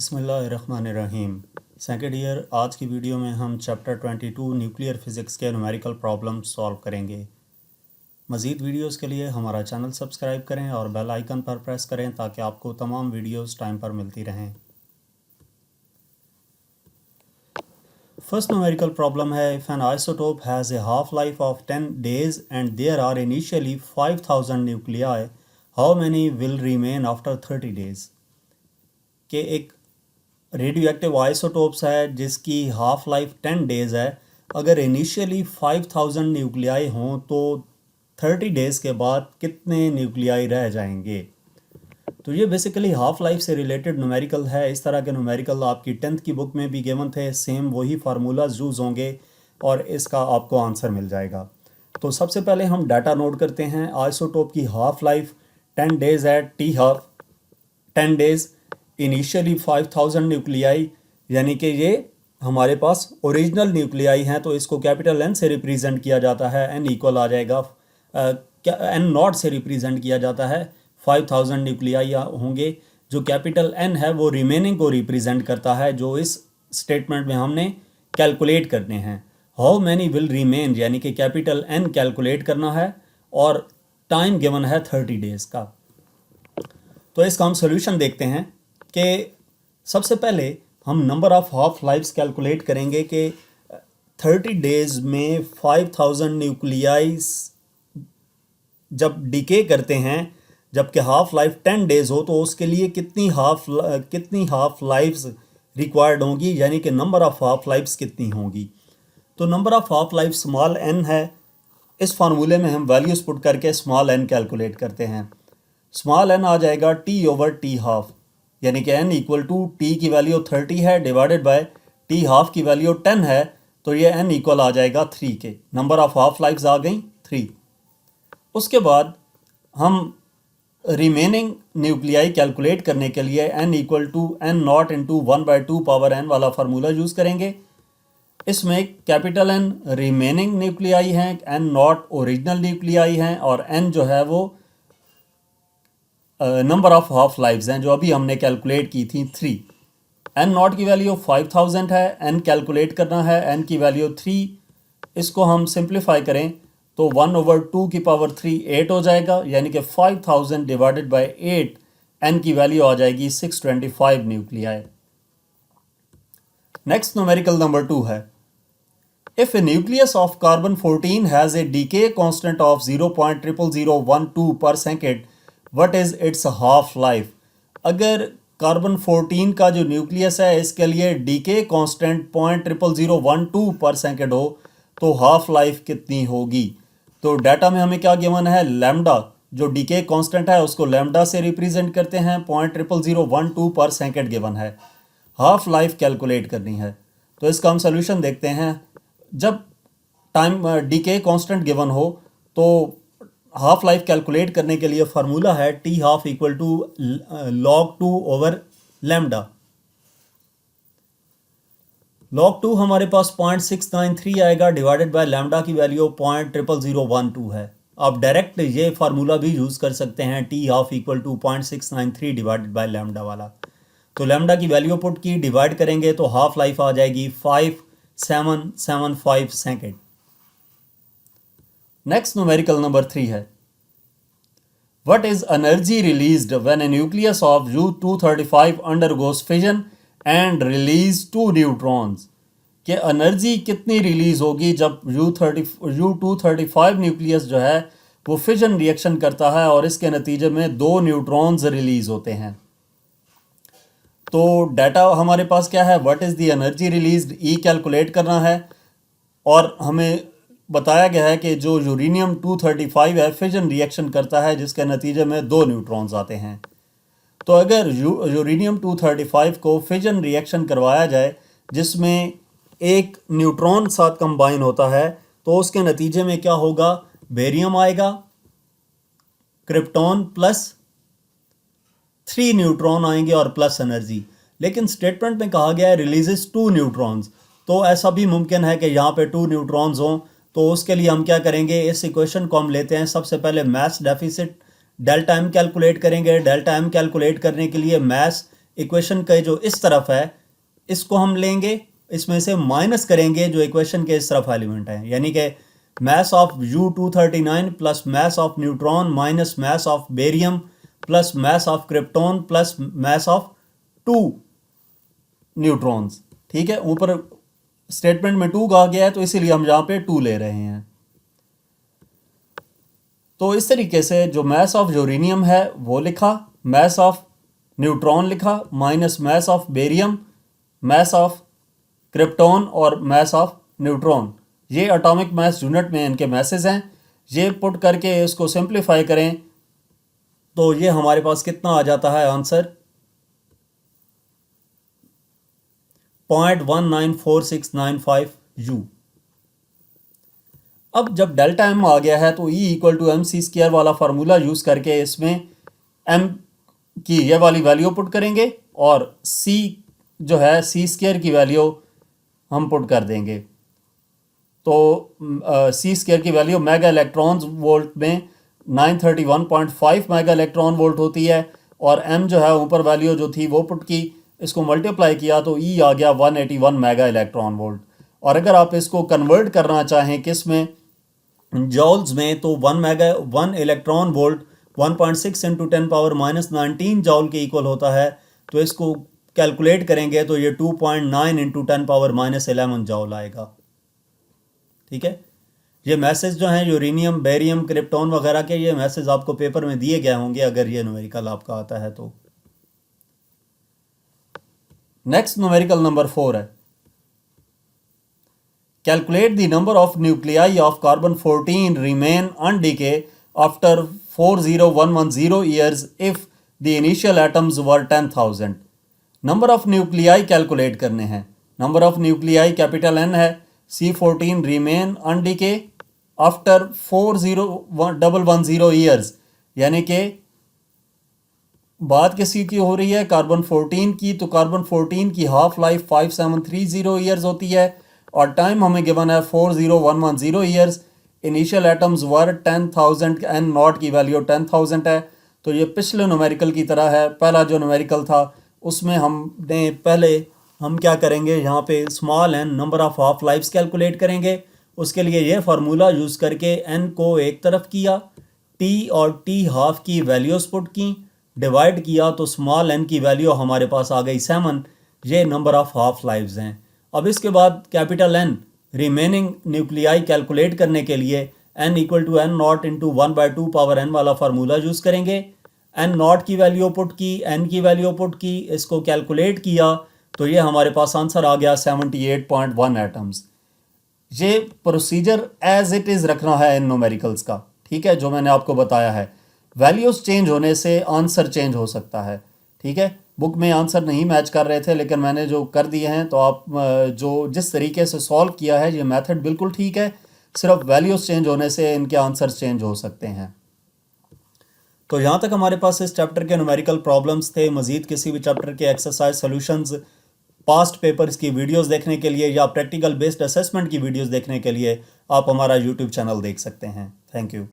बिस्मिल्लाहिर्रहमानिर्रहीम। Second year आज की वीडियो में हम चैप्टर 22 न्यूक्लियर फिज़िक्स के न्यूमेरिकल प्रॉब्लम सॉल्व करेंगे। मज़ीद वीडियोस के लिए हमारा चैनल सब्सक्राइब करें और बेल आइकन पर प्रेस करें ताकि आपको तमाम वीडियोस टाइम पर मिलती रहें। फर्स्ट न्यूमेरिकल प्रॉब्लम है, if an isotope has a half life of 10 days and there are initially 5000 nuclei, how many will remain after 30 days. के एक रेडियो एक्टिव आइसोटोप्स है जिसकी हाफ लाइफ 10 डेज़ है। अगर इनिशियली 5000 न्यूक्लियाई हों तो 30 days के बाद कितने न्यूक्लियाई रह जाएंगे। तो ये बेसिकली हाफ लाइफ से रिलेटेड न्यूमेरिकल है। इस तरह के न्यूमेरिकल आपकी 10th की बुक में भी गिवन थे, सेम वही फार्मूलाज यूज़ होंगे और इसका आपको आंसर मिल जाएगा। तो सबसे पहले हम डाटा नोट करते हैं। आइसोटोप की हाफ लाइफ 10 डेज़ है, t half 10 days, initially 5000 nuclei, यानी कि ये हमारे पास ओरिजिनल न्यूक्लियाई हैं तो इसको कैपिटल एन से रिप्रेजेंट किया जाता है। एन इक्वल आ जाएगा, एन नॉट से रिप्रेजेंट किया जाता है। 5000 न्यूक्लियाई होंगे। जो कैपिटल एन है वो रिमेनिंग को रिप्रेजेंट करता है, जो इस स्टेटमेंट में हमने कैलकुलेट करने हैं। हाउ मैनी विल रिमेन यानी कि कैपिटल एन कैलकुलेट करना है और टाइम गिवन है 30 डेज़ का। तो इसका हम सोल्यूशन देखते हैं कि सबसे पहले हम number of half lifes calculate करेंगे कि 30 डेज़ में 5000 न्यूक्लियाइस जब डिके करते हैं, जबकि हाफ लाइफ 10 डेज़ हो तो उसके लिए कितनी हाफ लाइफ्स रिक्वायर्ड होंगी, यानी कि नंबर ऑफ़ हाफ लाइफ्स कितनी होंगी। तो number of half life small n है। इस फार्मूले में हम वैल्यूज़ पुट करके स्मॉल एन कैलकुलेट करते हैं। स्मॉल एन आ जाएगा टी ओवर टी हाफ, यानी कि एन इक्वल टू टी की वैल्यू 30 है डिवाइडेड बाय टी हाफ की वैल्यू 10 है, तो ये एन इक्वल आ जाएगा 3 के। नंबर ऑफ हाफ लाइफ्स आ गई 3। उसके बाद हम रिमेनिंग न्यूक्लियाई कैलकुलेट करने के लिए n equal to n naught into 1/2 power n वाला फार्मूला यूज़ करेंगे। इसमें कैपिटल एन रिमेनिंग न्यूक्लियाई हैं, एन नॉट ओरिजिनल न्यूक्लियाई हैं और एन जो है वो नंबर ऑफ हाफ लाइफ्स हैं जो अभी हमने कैलकुलेट की थी 3। एन नॉट की वैल्यू 5000 है, एन कैलकुलेट करना है, एन की वैल्यू 3। इसको हम सिंप्लीफाई करें तो 1/2 की पावर 3 8 हो जाएगा, यानी कि 5000 डिवाइडेड बाय 8, एन की वैल्यू आ जाएगी 625 न्यूक्लियाई। नेक्स्ट न्यूमेरिकल नंबर 2 है, if A nucleus of carbon 14 has a decay constant of 0.00012 पर second, what is it's half life. अगर कार्बन 14 का जो न्यूक्लियस है इसके लिए डीके कांस्टेंट 0.00012 पर सेकेंड हो तो हाफ लाइफ कितनी होगी। तो डाटा में हमें क्या गिवन है, लैम्डा जो डीके कांस्टेंट है उसको लैम्डा से रिप्रेजेंट करते हैं, 0.00012 पर सेकेंड गिवन है। हाफ लाइफ कैलकुलेट करनी है तो इसका हम सोल्यूशन देखते हैं। जब टाइम डीके कांस्टेंट गिवन हो तो हाफ लाइफ कैलकुलेट करने के लिए फार्मूला है t half equal to log 2 over lambda. log 2 हमारे पास 0.693 आएगा डिवाइडेड बाय लैम्डा की वैल्यू 0.00012 है। आप डायरेक्ट ये फार्मूला भी यूज़ कर सकते हैं, t half equal to 0.693 divided by lambda वाला। तो लैम्डा की वैल्यू पुट की, डिवाइड करेंगे तो हाफ लाइफ आ जाएगी 5775 सेकेंड। नेक्स्ट न्यूमेरिकल नंबर 3 है, what is energy released when A nucleus of U-235 undergoes fission and release 2 neutrons. कि energy कितनी रिलीज होगी जब U-235 न्यूक्लियस जो है वो फिजन रिएक्शन करता है और इसके नतीजे में 2 न्यूट्रॉन्स रिलीज होते हैं। तो डाटा हमारे पास क्या है, what is the energy released, E calculate करना है और हमें बताया गया है कि जो यूरेनियम 235 है फिजन रिएक्शन करता है जिसके नतीजे में 2 न्यूट्रॉन्स आते हैं। तो अगर यूरेनियम 235 को फिजन रिएक्शन करवाया जाए जिसमें एक न्यूट्रॉन साथ कंबाइन होता है तो उसके नतीजे में क्या होगा, बेरियम आएगा, क्रिप्टॉन प्लस 3 न्यूट्रॉन आएंगे और प्लस एनर्जी। लेकिन स्टेटमेंट में कहा गया है रिलीजेस 2 न्यूट्रॉन्स, तो ऐसा भी मुमकिन है कि यहाँ पे 2 न्यूट्रॉन्स हों। तो उसके लिए हम क्या करेंगे, इस इक्वेशन को हम लेते हैं, सबसे पहले मास डेफिसिट डेल्टा एम कैलकुलेट करेंगे। डेल्टा एम कैलकुलेट करने के लिए मास इक्वेशन का जो इस तरफ है इसको हम लेंगे, इसमें से माइनस करेंगे जो इक्वेशन के इस तरफ एलिमेंट हैं, यानी कि mass of U-239 plus mass of neutron minus mass of barium plus mass of krypton plus mass of 2 neutrons. ठीक है, ऊपर स्टेटमेंट में 2 आ गया है तो इसीलिए हम यहाँ पे 2 ले रहे हैं। तो इस तरीके से जो mass of यूरेनियम है वो लिखा, mass of न्यूट्रॉन लिखा, minus mass of barium, mass of krypton और mass of न्यूट्रॉन, ये एटॉमिक मास यूनिट में इनके मैसेज हैं। ये पुट करके इसको सिंप्लीफाई करें तो ये हमारे पास कितना आ जाता है आंसर 0.194695 U। अब जब डेल्टा एम आ गया है तो E equal to m c square वाला फार्मूला यूज़ करके इसमें एम की ये वाली वैल्यू पुट करेंगे और C जो है सी स्क्वायर की वैल्यू हम पुट कर देंगे। तो सी स्क्वायर की वैल्यू मेगा इलेक्ट्रॉन वोल्ट में 931.5 मेगा इलेक्ट्रॉन वोल्ट होती है और एम जो है ऊपर वैल्यू जो थी वो पुट की, इसको मल्टीप्लाई किया तो ई आ गया 181 मेगा इलेक्ट्रॉन वोल्ट। और अगर आप इसको कन्वर्ट करना चाहें किस में, जॉल्स में, तो 1 इलेक्ट्रॉन वोल्ट 1.6 इंटू 10⁻⁻19 जॉल के इक्वल होता है। तो इसको कैलकुलेट करेंगे तो ये 2.9 इंटू 10⁻11 जॉल आएगा। ठीक है, ये मैसेज जो हैं यूरेनियम, बेरियम, क्रिप्टॉन वगैरह के, ये मैसेज आपको पेपर में दिए गए होंगे अगर ये न्यूमेरिकल आपका आता है तो। नेक्स्ट न्यूमेरिकल नंबर 4 है, calculate the number of nuclei of carbon 14 remain undecayed after 40110 years if the initial atoms were 10,000। Number of nuclei calculate करने हैं। Number of nuclei capital N है, C14 remain undecayed after 40110 years, यानी कि बात किसी की हो रही है कार्बन 14 की, तो कार्बन 14 की हाफ लाइफ 5730 ईयर्स होती है और टाइम हमें गिवन है 40110 years. Initial atoms were 10,000, n naught की वैल्यू 10,000 है। तो ये पिछले न्यूमेरिकल की तरह है, पहला जो न्यूमेरिकल था उसमें हमने पहले हम क्या करेंगे, यहाँ पे small n number of half lifes calculate करेंगे। उसके लिए ये फार्मूला यूज़ करके एन को एक तरफ किया, टी और टी हाफ की वैल्यूज पुट की, डिवाइड किया तो स्मॉल एन की वैल्यू हमारे पास आ गई 7। ये नंबर ऑफ हाफ लाइफ्स हैं। अब इसके बाद capital n remaining nuclei calculate करने के लिए n equal to n naught into 1/2 power n वाला फार्मूला यूज़ करेंगे। एन नॉट की वैल्यू पुट की, एन की वैल्यू पुट की, इसको कैलकुलेट किया तो ये हमारे पास आंसर आ गया 78.1 एटम्स। ये प्रोसीजर एज इट इज़ रखना है इन न्यूमेरिकल्स का, ठीक है, जो मैंने आपको बताया है। वैल्यूज़ चेंज होने से आंसर चेंज हो सकता है। ठीक है, बुक में आंसर नहीं मैच कर रहे थे लेकिन मैंने जो कर दिए हैं, तो आप जो जिस तरीके से सॉल्व किया है ये मेथड बिल्कुल ठीक है, सिर्फ वैल्यूज़ चेंज होने से इनके आंसर चेंज हो सकते हैं। तो यहाँ तक हमारे पास इस चैप्टर के न्यूमेरिकल प्रॉब्लम्स थे। मज़ीद किसी भी चैप्टर के एक्सरसाइज सॉल्यूशंस, पास्ट पेपर्स की वीडियोस देखने के लिए या प्रैक्टिकल बेस्ड असेसमेंट की वीडियोस देखने के लिए आप हमारा यूट्यूब चैनल देख सकते हैं। Thank you.